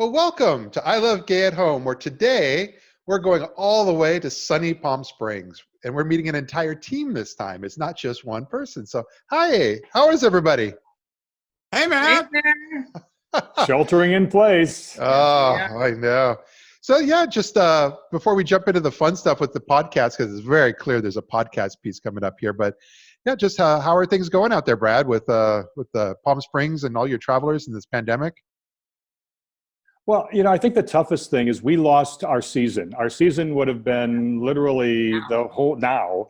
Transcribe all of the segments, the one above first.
Well, welcome to I Love Gay at Home, where today we're going all the way to sunny Palm Springs, and we're meeting an entire team this time. It's not just one person. So, hi, how is everybody? Hey, Hey man. there. Sheltering in place. Oh, Yeah. I know. So, yeah, just before we jump into the fun stuff with the podcast, because it's very clear there's a podcast piece coming up here, but yeah, just how are things going out there, Brad, with the Palm Springs and all your travelers in this pandemic? Well, I think the toughest thing is we lost our season. Our season would have been literally the whole now.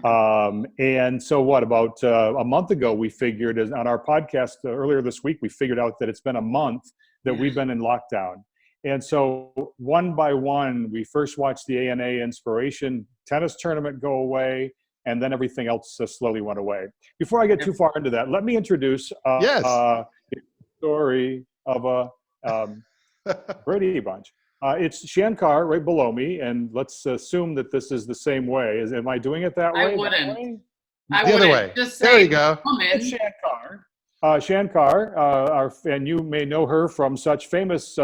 Yeah. And so what, about a month ago, we figured on our podcast earlier this week, we figured out that it's been a month that we've been in lockdown. And so one by one, we first watched the ANA Inspiration tennis tournament go away, and then everything else slowly went away. Before I get too far into that, let me introduce Yes. the story of a Brady bunch. It's Shann Carr right below me, and let's assume that this is the same way. Am I doing it that way? I wouldn't. The other way. Just There you go. It's Shann Carr. Shann Carr, and you may know her from such famous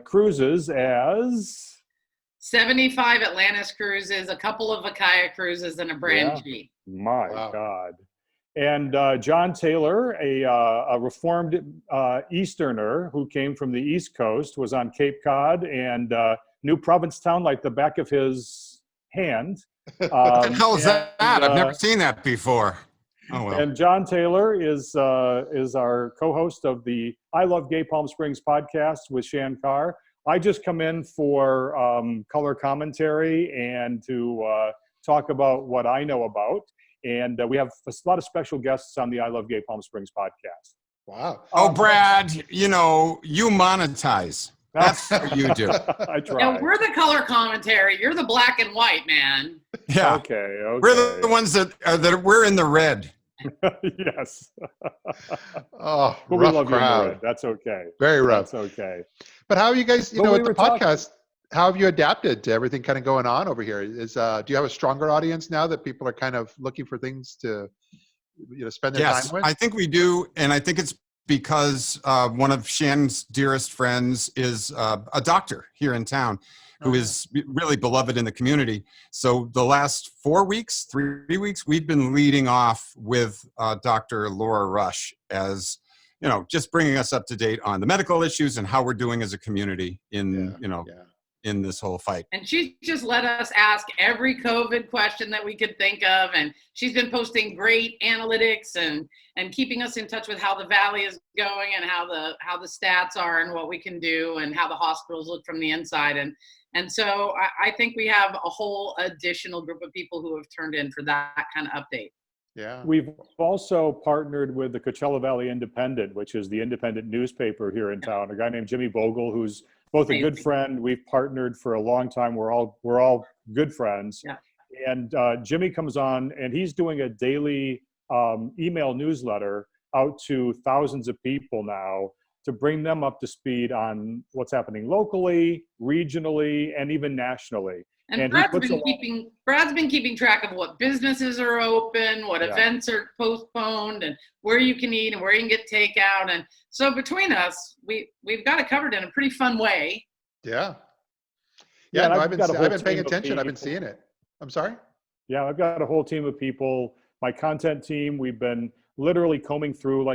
cruises as 75 Atlantis cruises, a couple of Vakaya cruises, and a brand G. My Wow. God. And John Taylor, a reformed Easterner who came from the East Coast, was on Cape Cod and knew Provincetown like the back of his hand. What the hell is that? I've never seen that before. Oh, well. And John Taylor is our co-host of the I Love Gay Palm Springs podcast with Shann Carr. I just come in for color commentary and to talk about what I know about. And we have a lot of special guests on the I Love Gay Palm Springs podcast. Wow. Oh, Brad, you monetize. That's what you do. I try. Yeah, we're the color commentary. You're the black and white, man. Yeah. Okay. We're the ones that we're in the red. Yes. Oh, But we rough love you, crowd. Red. That's okay. Very rough. That's okay. But how are you guys, But we with the were talking- podcast, how have you adapted to everything kind of going on over here? Do you have a stronger audience now that people are kind of looking for things to, spend their Yes, time with? I think we do. And I think it's because one of Shann's dearest friends is a doctor here in town who is really beloved in the community. So the last 3 weeks, we've been leading off with Dr. Laura Rush as, just bringing us up to date on the medical issues and how we're doing as a community in, in this whole fight. And she just let us ask every COVID question that we could think of. And she's been posting great analytics and keeping us in touch with how the valley is going and how the stats are and what we can do and how the hospitals look from the inside. And so I think we have a whole additional group of people who have turned in for that kind of update. Yeah. We've also partnered with the Coachella Valley Independent, which is the independent newspaper here in town. A guy named Jimmy Bogle, who's both a good friend. We've partnered for a long time. We're all good friends. Yeah. And Jimmy comes on, and he's doing a daily email newsletter out to thousands of people now to bring them up to speed on what's happening locally, regionally, and even nationally. And Brad's been keeping track of what businesses are open, what events are postponed, and where you can eat and where you can get takeout. And so between us, we've got it covered in a pretty fun way. Yeah. Yeah, No, I've I've been got a whole paying team of attention. I've been people. seeing it. I'm sorry? Yeah, I've got a whole team of people. My content team, we've been literally combing through,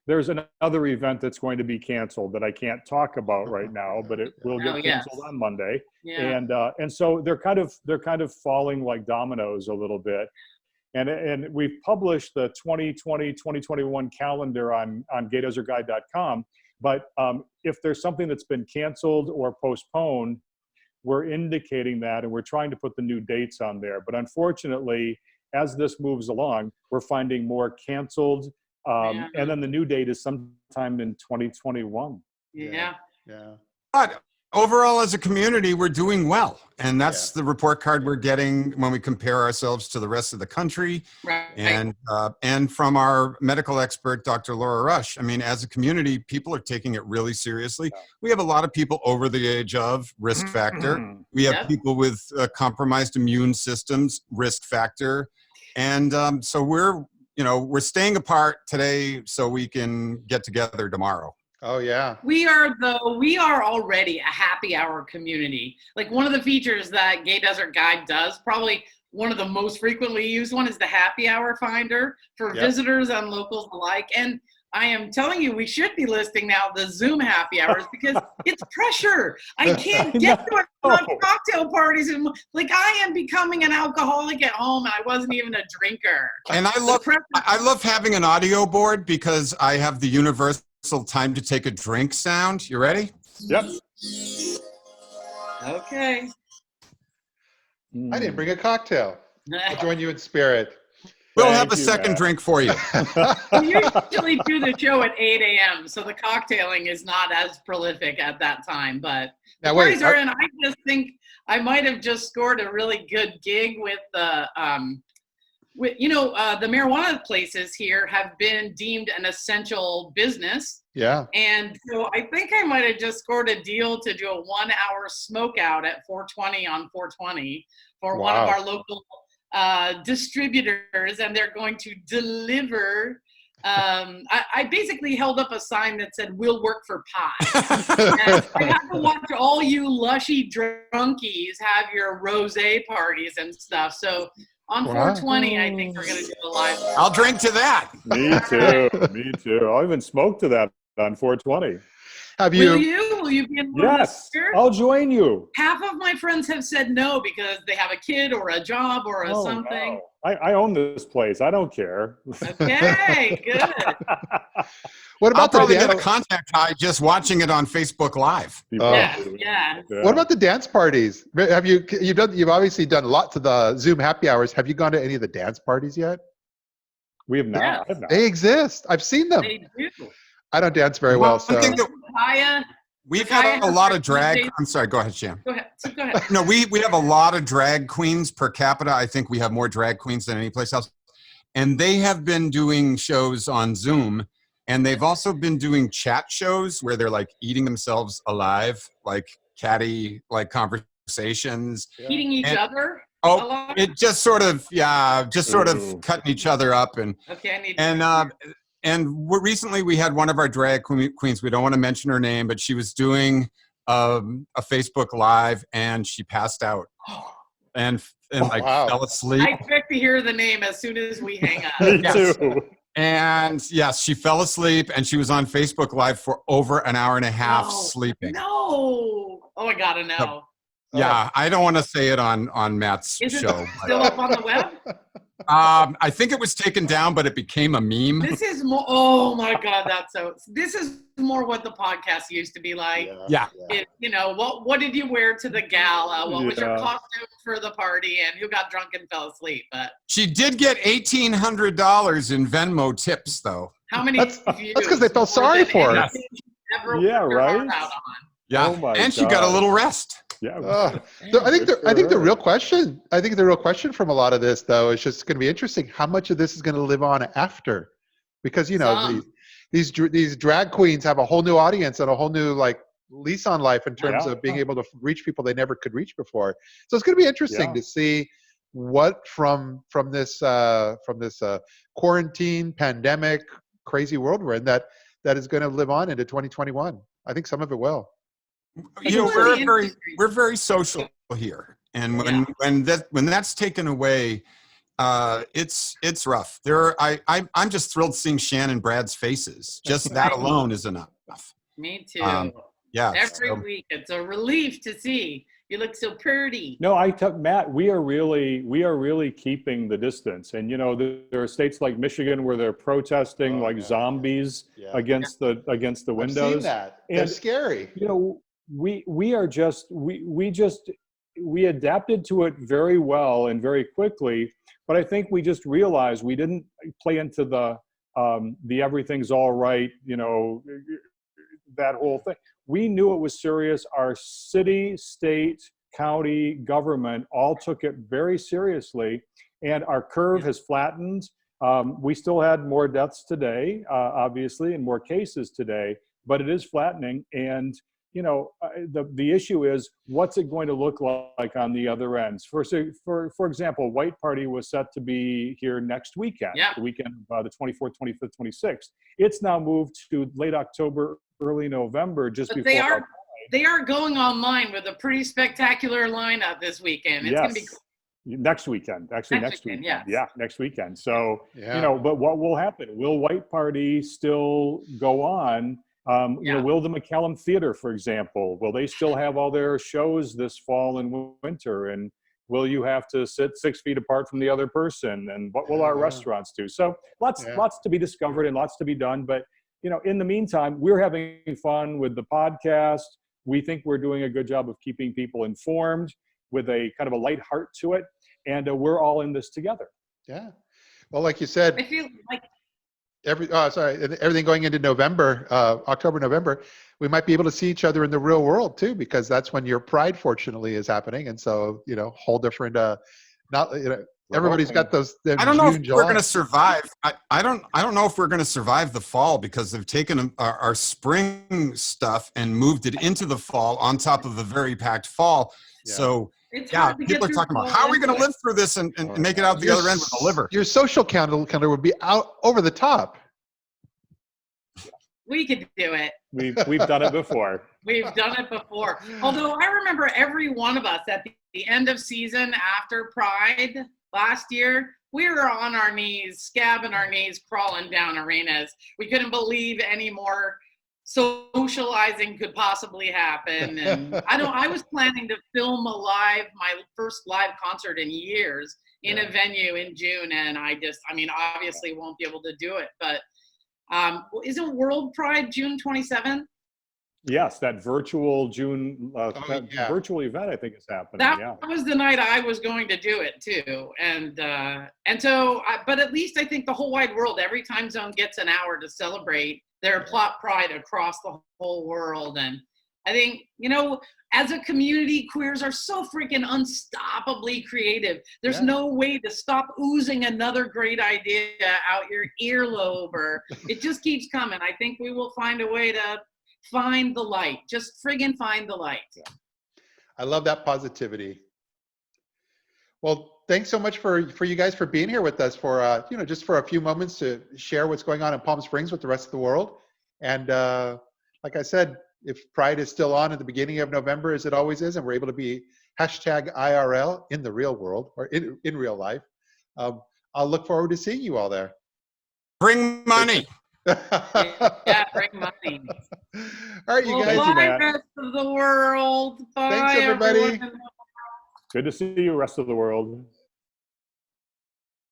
there's another event that's going to be canceled that I can't talk about right now, but it will get canceled on Monday. Yeah. And so they're kind of falling like dominoes a little bit. And we've published the 2020-2021 calendar on GayDesertGuide.com. But if there's something that's been canceled or postponed, we're indicating that, and we're trying to put the new dates on there. But unfortunately, as this moves along, we're finding more canceled. And then the new date is sometime in 2021. Yeah. But overall, as a community, we're doing well. And that's the report card we're getting when we compare ourselves to the rest of the country. Right. And from our medical expert, Dr. Laura Rush. I mean, as a community, people are taking it really seriously. We have a lot of people over the age of risk factor. We have people with compromised immune systems, risk factor. And so we're staying apart today so we can get together tomorrow. Oh yeah. We are already a happy hour community. Like one of the features that Gay Desert Guide does, probably one of the most frequently used one, is the happy hour finder for Yep. visitors and locals alike. And I am telling you, we should be listing now the Zoom happy hours because it's pressure. I can't get to it on cocktail parties. And like I am becoming an alcoholic at home and I wasn't even a drinker. And I love having an audio board because I have the universal time to take a drink sound. You ready? Yep. Okay. I didn't bring a cocktail. I'll join you in spirit. We'll Thank have a you, second Matt. drink for you. We usually do the show at 8 a.m., so the cocktailing is not as prolific at that time. But Now the wait, parties are, and I just think I might have just scored a really good gig with the, the marijuana places here have been deemed an essential business. yeah. And so I think I might have just scored a deal to do a 1 hour smoke out at 420 on 420 for one of Wow. our local distributors, and they're going to deliver. I basically held up a sign that said, "We'll work for pie." And I have to watch all you lushy drunkies have your rosé parties and stuff. So on Wow. 420, I think we're going to do a live. I'll drink to that. Me too. Me too. I'll even smoke to that on 420. Have Will you? you? Will you be in one of Yes, the I'll join you. Half of my friends have said no because they have a kid or a job or a Oh, something. no. I own this place. I don't care. Okay, good. What I'll about the probably get a dance? contact high just watching it on Facebook Live. People Oh. do. Yeah. What about the dance parties? Have you've obviously done lots of the Zoom happy hours. Have you gone to any of the dance parties yet? We have not. Yeah. I have not. They exist. I've seen them. They do. I don't dance very well, One so thing that Kaya, we've Kaya had a has lot her of drag. DJs. I'm sorry. Go ahead, Shann. Go ahead. So go ahead. No, we have a lot of drag queens per capita. I think we have more drag queens than any place else. And they have been doing shows on Zoom. And they've also been doing chat shows where they're like eating themselves alive, like catty, like conversations. Eating each And- other. a Oh, lot? it just sort of, just sort Ooh. of cutting each other up. Okay, I need. Recently we had one of our drag queens. We don't want to mention her name, but she was doing a Facebook Live and she passed out and like wow. fell asleep. I expect to hear the name as soon as we hang up. Me Yes. too. And yes, she fell asleep and she was on Facebook Live for over an hour and a half No. sleeping. No. Oh, I gotta know. Yeah, I don't want to say it on Matt's Is it show. still up on the web? I think it was taken down, but it became a meme. This is more. Oh my God, that's so. This is more what the podcast used to be like. Yeah. What did you wear to the gala? What was your Yeah. costume for the party? And who got drunk and fell asleep? But She did get $1,800 in Venmo tips, though. how many? That's views? 'cause they felt More sorry than for her. anything she's ever Yeah, worked her heart right? out on. Yeah, Oh my and she got a God. little rest. Yeah. So I think Good for the her. real question, from a lot of this though is just going to be interesting. How much of this is going to live on after? Because Some. these drag queens have a whole new audience and a whole new like lease on life in terms Yeah. of being able to reach people they never could reach before. So it's going to be interesting Yeah. to see what from this quarantine pandemic crazy world we're in that is going to live on into 2021. I think some of it will. You know, It's really interesting. we're very social here, and when that's taken away, it's rough. I'm just thrilled seeing Shann and Brad's faces. Just that alone is enough. Me too. Yeah. Every so- week, it's a relief to see you look so pretty. No, Matt, we are really keeping the distance. And, you know, there are states like Michigan where they're protesting like zombies against the windows. I've seen that. They're And- scary. You know, we adapted to it very well and very quickly, but I think we just realized we didn't play into the everything's all right, you know, that whole thing. We knew it was serious. Our city, state, county, government all took it very seriously, and our curve has flattened. We still had more deaths today, obviously, and more cases today, but it is flattening. And the issue is, what's it going to look like on the other ends? For example, White Party was set to be here next weekend, the weekend of the 24th, 25th, 26th. It's now moved to late October, early November, just but before. they are going online with a pretty spectacular lineup this weekend. It's going to be cool. Next weekend, actually next weekend. Yes. Yeah, next weekend. So, but what will happen? Will White Party still go on? Will the McCallum Theater, for example, will they still have all their shows this fall and winter? And will you have to sit 6 feet apart from the other person? And what will our restaurants do? So lots to be discovered and lots to be done. But, in the meantime, we're having fun with the podcast. We think we're doing a good job of keeping people informed with a kind of a light heart to it. And we're all in this together. Yeah. Well, like you said, I feel like everything going into November, October, November, we might be able to see each other in the real world too, because that's when your Pride, fortunately, is happening. And so, whole different, everybody's got those. I don't know if we're going to survive. I don't know if we're going to survive the fall, because they've taken our spring stuff and moved it into the fall on top of a very packed fall. Yeah. So people are talking about, how are we going to live through this and make it out the other end with the liver? Your social calendar would be out over the top. We could do it. We've done it before. We've done it before. Although I remember every one of us at the end of season after Pride last year, we were on our knees, scabbing our knees, crawling down arenas. We couldn't believe any more socializing could possibly happen. And I was planning to film my first live concert in years in a venue in June. And obviously won't be able to do it, but isn't World Pride June 27th? Yes, that virtual June virtual event, I think, is happening. That was the night I was going to do it too, and so. But at least I think the whole wide world, every time zone gets an hour to celebrate their plot Pride across the whole world. And I think as a community, queers are so freaking unstoppably creative. There's no way to stop oozing another great idea out your earlobe, or it just keeps coming. I think we will find a way to find the light. Just friggin' find the light. Yeah. I love that positivity. Well, thanks so much for you guys for being here with us for just for a few moments to share what's going on in Palm Springs with the rest of the world. And like I said, if Pride is still on at the beginning of November, as it always is, and we're able to be #IRL in the real world, or in real life, I'll look forward to seeing you all there. Bring money. Bring money. All right, you guys. Bye, rest of the world. Bye, thanks, everybody. Everyone. Good to see you, rest of the world.